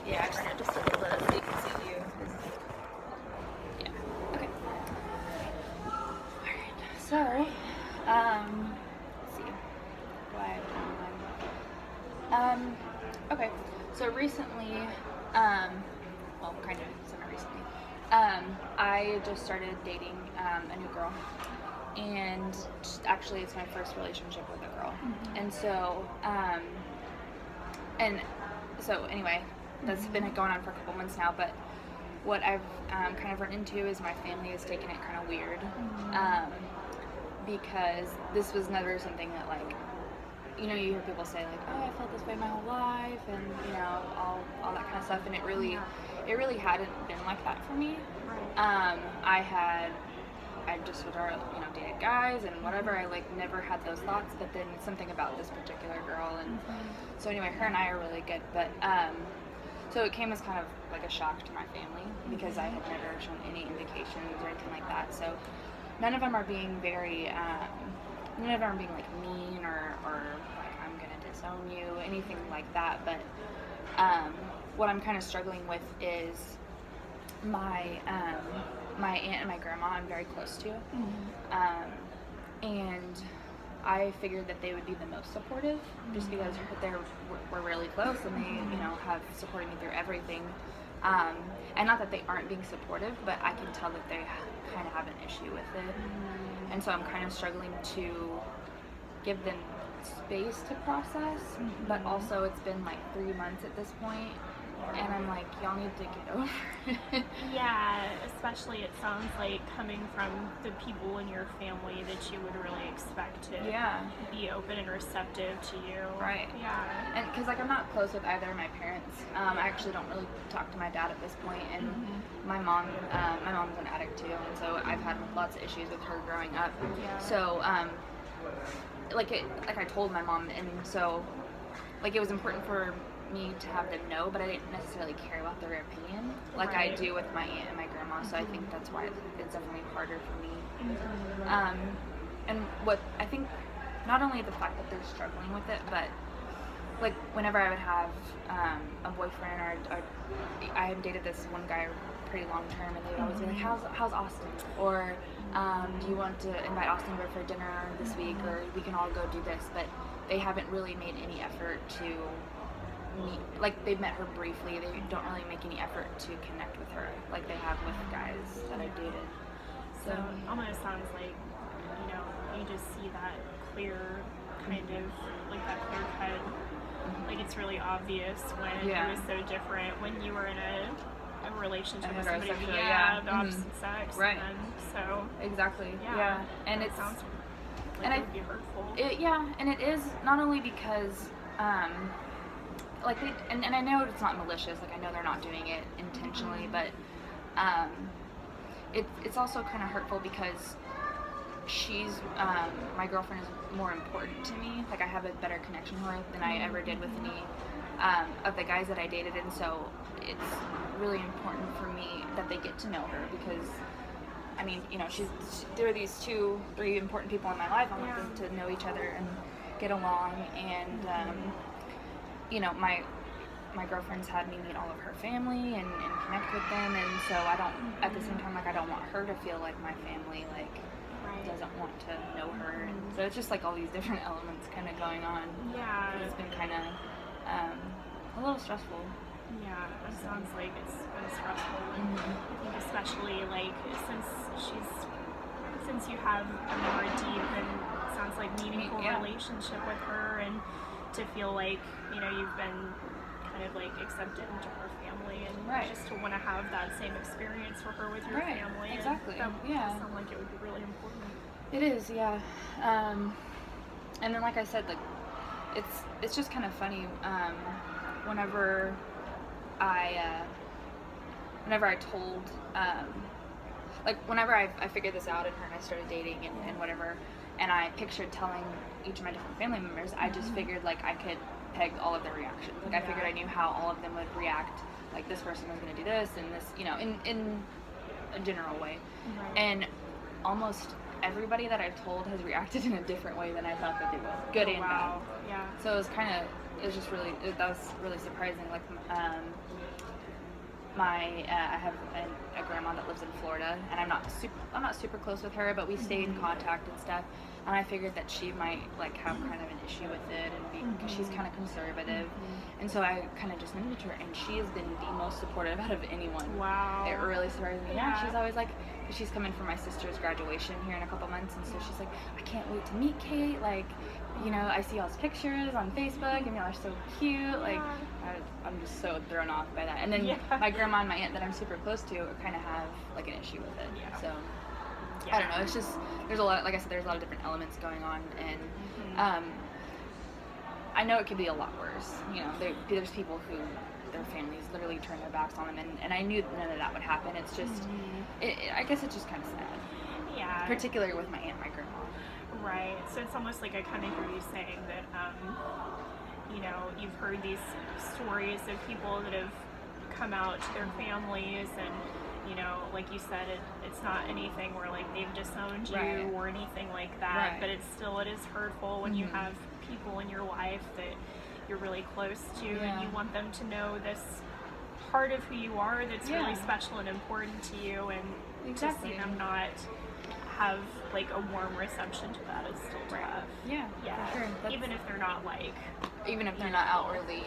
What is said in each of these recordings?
Yeah, bring it just a little bit so you can see you. Yeah. Okay. Alright. So, let's see. Do I have okay. So recently, well, kind of semi-recently, I just started dating a new girl, and actually, it's my first relationship with a girl, and so anyway, that's been going on for a couple months now. But what I've kind of run into is my family has taken it kind of weird, because this was never something that, like, you hear people say, like, oh, I felt this way my whole life, and all that kind of stuff, and it really hadn't been like that for me. Right. I just would dated guys and whatever. I like never had those thoughts, but then something about this particular girl, and so anyway, her and I are really good, but so it came as kind of like a shock to my family because I had never shown any indications or anything like that. So none of them are being very none of them are being like mean or like I'm gonna disown you, anything like that. But what I'm kind of struggling with is my my aunt and my grandma I'm very close to, and I figured that they would be the most supportive, just because we're really close and they have supported me through everything. And not that they aren't being supportive, but I can tell that they kind of have an issue with it, and so I'm kind of struggling to give them space to process. But also, it's been like 3 months at this point, and I'm like, y'all need to get over it. Yeah, especially it sounds like coming from the people in your family that you would really expect to be open and receptive to you. Right. Yeah. And because like I'm not close with either of my parents. I actually don't really talk to my dad at this point, and my mom's an addict too, and so I've had lots of issues with her growing up. Yeah. So like I told my mom, and so like it was important for me to have them know, but I didn't necessarily care about their opinion like I do with my aunt and my grandma. So I think that's why it's definitely harder for me. And what I think, not only the fact that they're struggling with it, but like whenever I would have a boyfriend or I had dated this one guy pretty long term, and they would always be like, how's Austin, or do you want to invite Austin over for dinner this week, or we can all go do this. But they haven't really made any effort to meet, like they've met her briefly. They don't really make any effort to connect with her like they have with guys that I've dated. So it almost sounds like, you just see that clear kind of, like that clear cut, like it's really obvious when it was so different when you were in a relationship with somebody of the opposite sex. Right. And so exactly. And it sounds like it would be hurtful. And it is not only because like and I know it's not malicious, like I know they're not doing it intentionally, but it's also kind of hurtful because she's my girlfriend is more important to me. Like I have a better connection with her than I ever did with any of the guys that I dated, and so it's really important for me that they get to know her, because I mean, there are these 2-3 important people in my life. I want them to know each other and get along, and my girlfriend's had me meet all of her family and connect with them, and so I don't, at the same time, like I don't want her to feel like my family doesn't want to know her, and so it's just like all these different elements kind of going on. It's been kind of a little stressful. Yeah, it sounds like it's been stressful. I think especially like since you have a more deep and sounds like meaningful relationship with her, and to feel like you've been kind of like accepted into her family, and just to want to have that same experience for her with your family. Exactly. That sounds like it would be really important. It is, yeah. And then like I said, like it's just kind of funny whenever I told like whenever I figured this out and her and I started dating and whatever, and I pictured telling each of my different family members, I just figured like I could peg all of their reactions. Like I figured I knew how all of them would react. Like this person was going to do this and this, in a general way. And almost everybody that I've told has reacted in a different way than I thought that they would, good and wow. bad. Yeah. So it was just really, that was really surprising. Like, I have a grandma that lives in Florida, and I'm not super close with her, but we stay in contact and stuff. And I figured that she might like have kind of an issue with it, and because she's kind of conservative, and so I kind of just moved to her, and she has been the most supportive out of anyone. Wow. It really surprised me. Yeah. She's always like, she's coming for my sister's graduation here in a couple months, and so she's like, I can't wait to meet Kate. Like, you know, I see y'all's pictures on Facebook, and y'all are so cute. Like, I'm just so thrown off by that. And then my grandma and my aunt that I'm super close to kind of have like an issue with it. Yeah. So I don't know. It's just there's a lot. Like I said, there's a lot of different elements going on, and I know it could be a lot worse. You know, there's people who their families literally turn their backs on them, and I knew none of that would happen. It's just, I guess it's just kind of sad. Yeah. Particularly with my aunt and my grandma. Right. So it's almost like I kind of hear you saying that, you know, you've heard these stories of people that have come out to their families, and, you know, like you said, it's not anything where, like, they've disowned you or anything like that, but it is hurtful when you have people in your life that you're really close to, and you want them to know this part of who you are that's really special and important to you, and to see them not have like a warm reception to that is still tough. Yeah, for sure. Even if they're not like, even if they're not outwardly,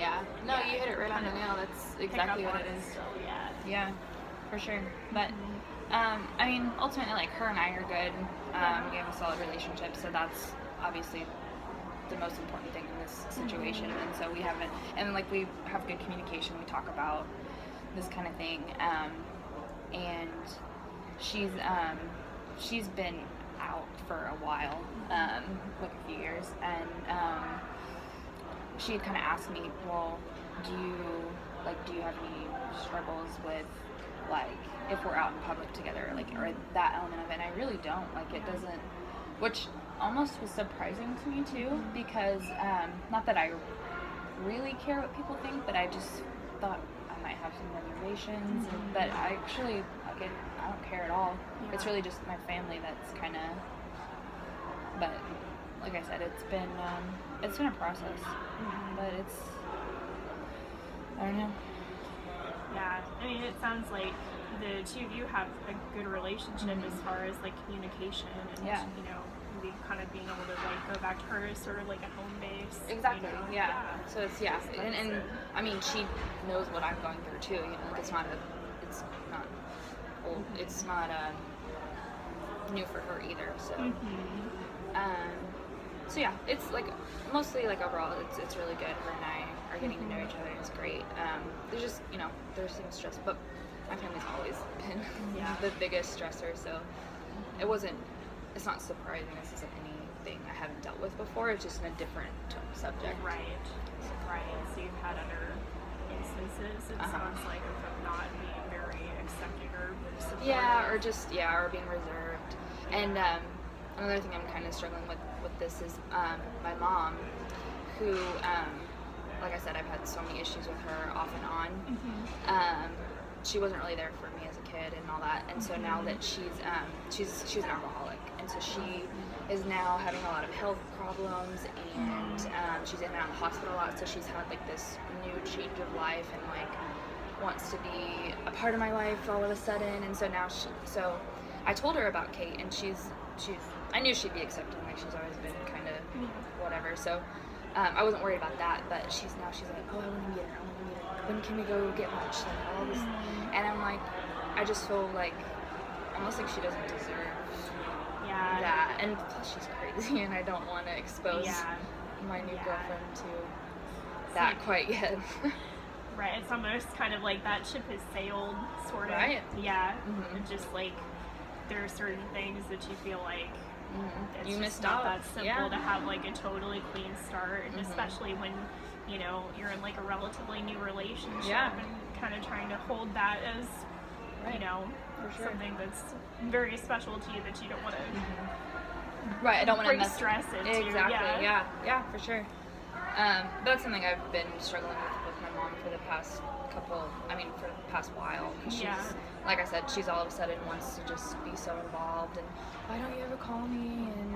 No, you hit it right on the nail. That's exactly what it is. Still, yeah, for sure. But I mean, ultimately, like, her and I are good. We have a solid relationship, so that's obviously the most important thing in this situation. And so we haven't, and like, we have good communication. We talk about this kind of thing, and she's been out for a while, like a few years, and she kind of asked me, well, do you have any struggles with, like, if we're out in public together, like, or that element of it? And I really don't. Like, it doesn't, which almost was surprising to me too, because not that I really care what people think, but I just thought I might have some reservations, but I actually, like, I don't care at all. It's really just my family that's kind of, but like I said, it's been a process, but it's, I don't know. Yeah, I mean, it sounds like the two of you have a good relationship as far as like communication and you know, maybe kind of being able to like go back to her as sort of like a home base. Exactly. You know? Yeah. So it's and I mean, she knows what I'm going through too. You know, like, it's not old. It's not new for her either. So so yeah, it's like mostly like overall, it's really good. Her and I are getting to know each other. It's great. There's just, you know, there's some stress, but my family's always been the biggest stressor. So it's not surprising. This isn't anything I haven't dealt with before. It's just in a different subject. Right. So you've had other instances, it sounds like, of them not being very accepting or supportive. Yeah, or being reserved. And another thing I'm kind of struggling with this is my mom, who, like I said, I've had so many issues with her off and on. She wasn't really there for me as a kid and all that, and so now that she's an alcoholic, and so she is now having a lot of health problems, and she's in and out of the hospital a lot, so she's had like this new change of life and like wants to be a part of my life all of a sudden. And so now so I told her about Kate, and I knew she'd be accepting, like, she's always been kind of whatever, so I wasn't worried about that. But she's like, oh, I want to meet her, when can we go get lunch, like all this. And I'm like, I just feel like almost like she doesn't deserve that, and plus she's crazy, and I don't want to expose my new girlfriend to that quite yet. Right, it's almost kind of like that ship has sailed, sort of. Right. Yeah. It's just like there are certain things that you feel like it's you just missed not out. that simple to have like a totally clean start, and especially when, you know, you're in like a relatively new relationship and kind of trying to hold that as, you know, something that's very special to you that you don't want to I don't want to stress it. Exactly. Yeah, for sure. That's something I've been struggling with my mom for the past for the past while. 'Cause she's, like I said, she's all of a sudden wants to just be so involved, and why don't you ever call me? And,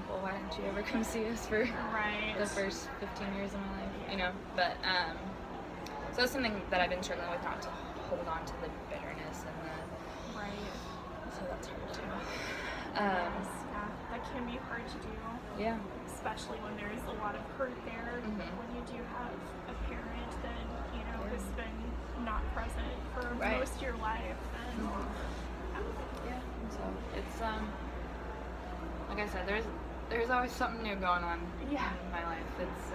well, why didn't you ever come see us for the first 15 years of my life, But, so that's something that I've been struggling with, not to hold on to the bitterness and the... Right. So that's hard too. Yeah, that can be hard to do. Yeah. Especially when there's a lot of hurt there. When you do have a parent that, has been not present for most of your life. And, yeah. So it's, like I said, there's always something new going on in my life. It's,